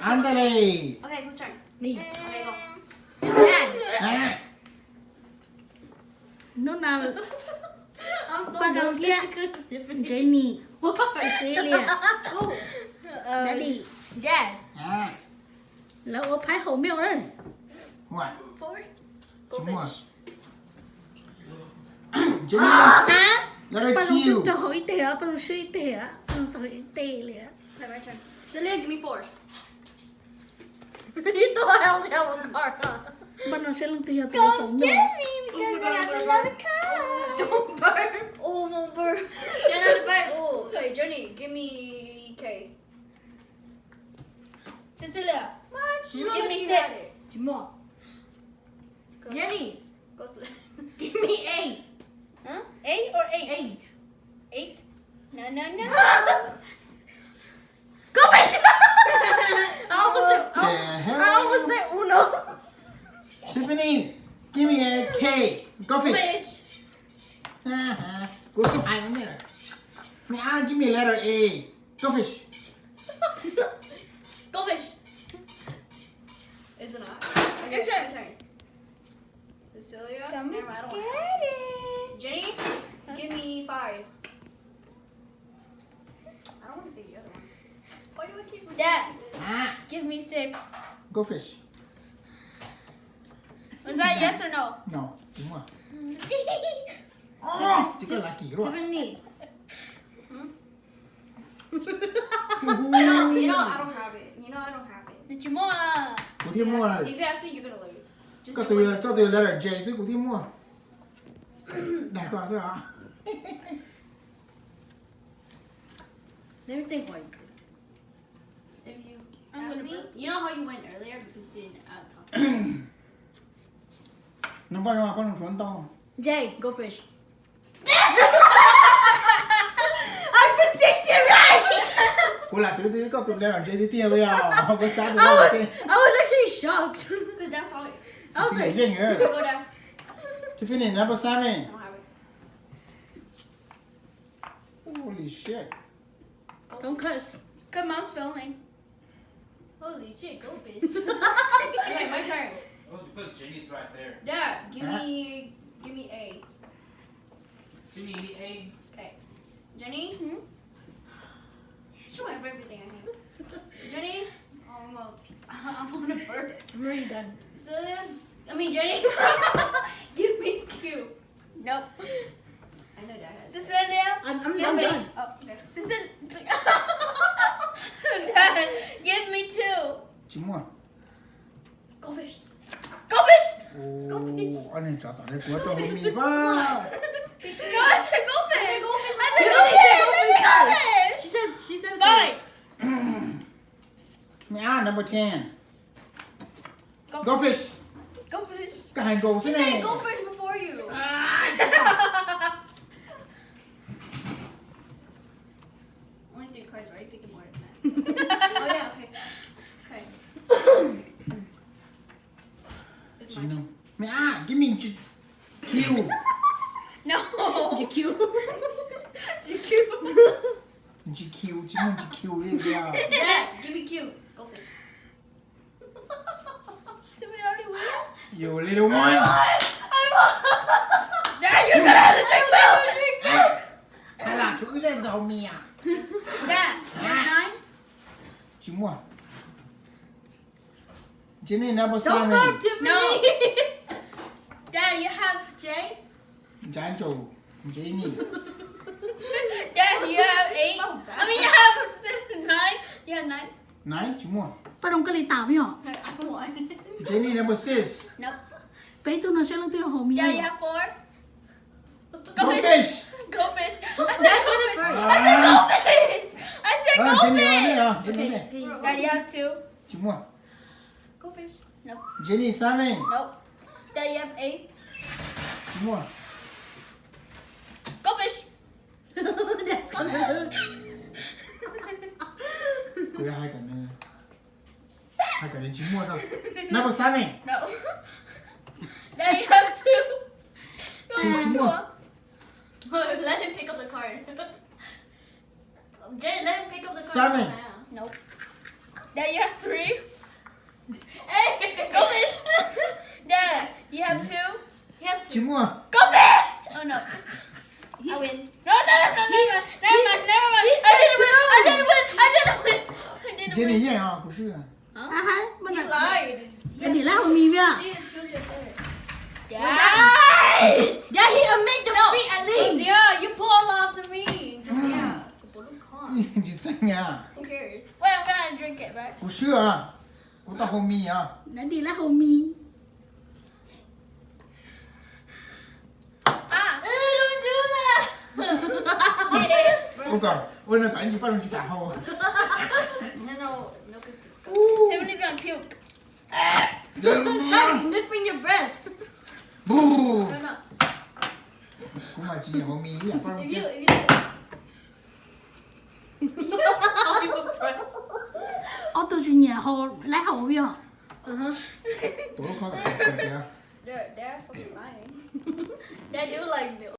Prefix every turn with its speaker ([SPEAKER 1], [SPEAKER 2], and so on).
[SPEAKER 1] Ándale.
[SPEAKER 2] Okay, whose turn?
[SPEAKER 3] Me.
[SPEAKER 2] Okay, go.
[SPEAKER 1] Ah,
[SPEAKER 3] Lúc nào
[SPEAKER 2] I'm so
[SPEAKER 3] bắt đầu kia
[SPEAKER 2] because it's different.
[SPEAKER 3] Jenny,
[SPEAKER 2] What?
[SPEAKER 3] Cecilia,
[SPEAKER 2] Oh.
[SPEAKER 3] Daddy
[SPEAKER 2] Dad.
[SPEAKER 1] à.
[SPEAKER 3] là ô phái hậu miêu đấy.
[SPEAKER 1] Ngoại.
[SPEAKER 2] Four.
[SPEAKER 1] Chúng
[SPEAKER 2] Go
[SPEAKER 1] rồi.
[SPEAKER 2] fish.
[SPEAKER 1] Jenny.
[SPEAKER 3] Hả?
[SPEAKER 1] Letter
[SPEAKER 3] Bắt đầu
[SPEAKER 1] Q.
[SPEAKER 3] cứ cho hỏi tè, bắt đầu suy tè, bắt đầu hỏi tè liền.
[SPEAKER 2] Okay, my turn. Celia, give me 4. You thought I only have one card, huh?
[SPEAKER 3] Bắt đầu sẽ lưng tè tè hậu
[SPEAKER 2] Don't
[SPEAKER 3] miêu.
[SPEAKER 2] get me because I have a lot of cards. Don't burp. Oh, won't burp. Jenna, the burp. Oh, okay, Jenny, give me K. Cecilia, give me 6.
[SPEAKER 3] Chỉ một.
[SPEAKER 2] Go.
[SPEAKER 3] Jenny,
[SPEAKER 2] Go slow.
[SPEAKER 3] give me 8.
[SPEAKER 2] Huh? 8 or 8?
[SPEAKER 3] 8.
[SPEAKER 2] 8? No, no, no.
[SPEAKER 3] Go fish!
[SPEAKER 2] I almost said,
[SPEAKER 1] The hell?
[SPEAKER 2] I almost said Uno.
[SPEAKER 1] Tiffany, give me a K. Go fish.
[SPEAKER 2] Fish.
[SPEAKER 1] Cô số 2 vấn đề này. Mẹ, give me letter A. Go fish.
[SPEAKER 2] Go fish. Is it not? Okay, your turn. Cecilia?
[SPEAKER 3] Come
[SPEAKER 2] Never mind, I don't want
[SPEAKER 3] get
[SPEAKER 2] it. Jenny, give me 5. I don't want to say the other ones. Why do I keep Dad,
[SPEAKER 1] À,
[SPEAKER 2] give me 6.
[SPEAKER 1] go fish.
[SPEAKER 2] Was that yes or no?
[SPEAKER 1] No, đúng rồi. Chỉ có là kỳ rồi.
[SPEAKER 3] Tiffany,
[SPEAKER 2] You know, I don't have it. You know, I don't have it.
[SPEAKER 3] chị mua à?
[SPEAKER 1] Cô Thiên mua này.
[SPEAKER 2] If you ask me, you're gonna lose. Just
[SPEAKER 1] Có
[SPEAKER 2] do
[SPEAKER 1] từ
[SPEAKER 2] it.
[SPEAKER 1] có từ letter J chứ cô Thiên mua. Đại quả rồi hả?
[SPEAKER 3] Let me think wisely.
[SPEAKER 2] If you
[SPEAKER 3] I'm
[SPEAKER 2] ask
[SPEAKER 3] gonna
[SPEAKER 2] me,
[SPEAKER 3] burp.
[SPEAKER 2] you know how you went earlier because you didn't talk.
[SPEAKER 1] Nó bao nhiêu con xuống to.
[SPEAKER 3] Jay, go fish.
[SPEAKER 2] I predicted right.
[SPEAKER 1] Cô là từ có từ letter J đi tia bây giờ. Không có sát được đâu.
[SPEAKER 3] I was actually shocked.
[SPEAKER 2] Because Dad saw it.
[SPEAKER 3] I was
[SPEAKER 1] Xin
[SPEAKER 3] like,
[SPEAKER 1] lỗi gì nữa.
[SPEAKER 2] Go down.
[SPEAKER 1] Tiffany, number 7.
[SPEAKER 2] I don't have it.
[SPEAKER 1] Holy shit.
[SPEAKER 3] don't cuss.
[SPEAKER 2] Good, Mom's filming. Holy shit, go fish. Okay, my turn.
[SPEAKER 4] Oh, because Jenny's right there.
[SPEAKER 2] Dad, give me A.
[SPEAKER 4] Too many eggs.
[SPEAKER 2] Okay. Jenny? Show everything I have. Jenny? Oh, I'm gonna burp.
[SPEAKER 3] I'm already done.
[SPEAKER 2] Celia? I mean, Jenny? Give me Q. Nope. I know Dad has. Cecilia?
[SPEAKER 3] I'm
[SPEAKER 2] Give
[SPEAKER 3] done.
[SPEAKER 2] me. Oh, okay. Cecilia. Dad, give me 2.
[SPEAKER 1] Chúng mua.
[SPEAKER 2] Go fish. Go fish!
[SPEAKER 1] Ồ, anh này cho tao đây của cho homie ba.
[SPEAKER 2] No, I said go fish. I said go fish. I said
[SPEAKER 3] You
[SPEAKER 2] go
[SPEAKER 3] didn't
[SPEAKER 2] fish.
[SPEAKER 3] say
[SPEAKER 2] I said go
[SPEAKER 3] She
[SPEAKER 2] fish.
[SPEAKER 3] said
[SPEAKER 2] Fine.
[SPEAKER 1] Mẹ, number 10.
[SPEAKER 2] Go
[SPEAKER 1] Go fish.
[SPEAKER 2] Go fish.
[SPEAKER 1] Cả hai go
[SPEAKER 2] She
[SPEAKER 1] thế
[SPEAKER 2] said
[SPEAKER 1] này.
[SPEAKER 2] go fish before you. Only 3 cards, right? Picking more than that. Oh yeah, okay. Okay. This is my turn.
[SPEAKER 1] Mẹ, give me Q.
[SPEAKER 2] No.
[SPEAKER 3] GQ.
[SPEAKER 2] GQ.
[SPEAKER 1] GQ, chỉ muốn GQ đi bây giờ.
[SPEAKER 2] Dad, give me Q. Go fish. Somebody already win?
[SPEAKER 1] You little one.
[SPEAKER 2] Dad, you're gonna have to drink milk. Drink milk.
[SPEAKER 1] Hay là chữ lên đầu mẹ.
[SPEAKER 2] Dad, you're 9?
[SPEAKER 1] Chỉ mua. Jenny, number
[SPEAKER 3] Don't
[SPEAKER 1] 7.
[SPEAKER 3] burp, Tiffany.
[SPEAKER 2] No. Dad, you have J?
[SPEAKER 1] Trái chủ. Jenny.
[SPEAKER 2] Dad, you have 8? I mean, you have 9? You have 9?
[SPEAKER 1] Nãy chỉ mua.
[SPEAKER 3] Bắt đầu cái lì tảo nhở?
[SPEAKER 2] I have 1.
[SPEAKER 1] Jenny, number 6.
[SPEAKER 2] Nope.
[SPEAKER 3] Bé tôi nó sẽ lưng tiêu hậu miêu.
[SPEAKER 2] Dad, you have 4?
[SPEAKER 1] Go fish.
[SPEAKER 2] Go fish. I said
[SPEAKER 3] That's
[SPEAKER 2] go
[SPEAKER 3] it
[SPEAKER 2] fish.
[SPEAKER 3] first.
[SPEAKER 2] I said go fish. I said
[SPEAKER 1] À,
[SPEAKER 2] go
[SPEAKER 1] Jenny nói đi
[SPEAKER 2] fish.
[SPEAKER 1] à. Jenny đi.
[SPEAKER 2] Dad, you have 2?
[SPEAKER 1] Chỉ mua.
[SPEAKER 2] Go fish. Nope.
[SPEAKER 1] Jenny, 7.
[SPEAKER 2] Nope. Dad, you have 8?
[SPEAKER 1] Chỉ mua.
[SPEAKER 2] Go fish.
[SPEAKER 3] That's gonna
[SPEAKER 1] Cô ra hai cả nữa. Hai cả đến chỉ mua thôi. Number 7.
[SPEAKER 2] No. Dad, you have 2?
[SPEAKER 1] Two, two more.
[SPEAKER 2] Let him pick up the card. Jared, let him pick up the card.
[SPEAKER 1] 7.
[SPEAKER 2] Nope. Dad, you have 3? Hey, go fish! Dad, you have 2? He has 2.
[SPEAKER 1] 寂寞。
[SPEAKER 2] Go fish! Oh no. I win. No. Never mind. I didn't win.
[SPEAKER 1] 姐你赢啊，不是啊。
[SPEAKER 3] À hả? Bên
[SPEAKER 2] You
[SPEAKER 3] này.
[SPEAKER 2] lied.
[SPEAKER 3] Cái gì lá hồ mì vậy?
[SPEAKER 2] See his choose right there. Yeah.
[SPEAKER 3] Yeah, he make the feet at least.
[SPEAKER 2] Yeah, you pull off to me. Yeah.
[SPEAKER 1] Ừ. 你真呀？
[SPEAKER 2] Who cares? Wait, I'm gonna drink it, right?
[SPEAKER 1] 不是啊，我到后面啊。
[SPEAKER 3] Đã đi lá hồ mì.
[SPEAKER 2] Ah. Don't do that.
[SPEAKER 1] 我讲，我那赶紧把东西打好。
[SPEAKER 2] No, milk is disgusting. Tiffany's gonna puke.
[SPEAKER 3] Stop sniffing your breath.
[SPEAKER 1] 不，
[SPEAKER 2] No.
[SPEAKER 1] 我买几后面呀，把
[SPEAKER 2] If
[SPEAKER 1] 东
[SPEAKER 2] you
[SPEAKER 1] 西。
[SPEAKER 2] do it.
[SPEAKER 3] Ô tôi chỉ nhà hồ lá hồ biết không?
[SPEAKER 1] 多靠点，对啊。
[SPEAKER 2] They're fucking lying. They do like milk.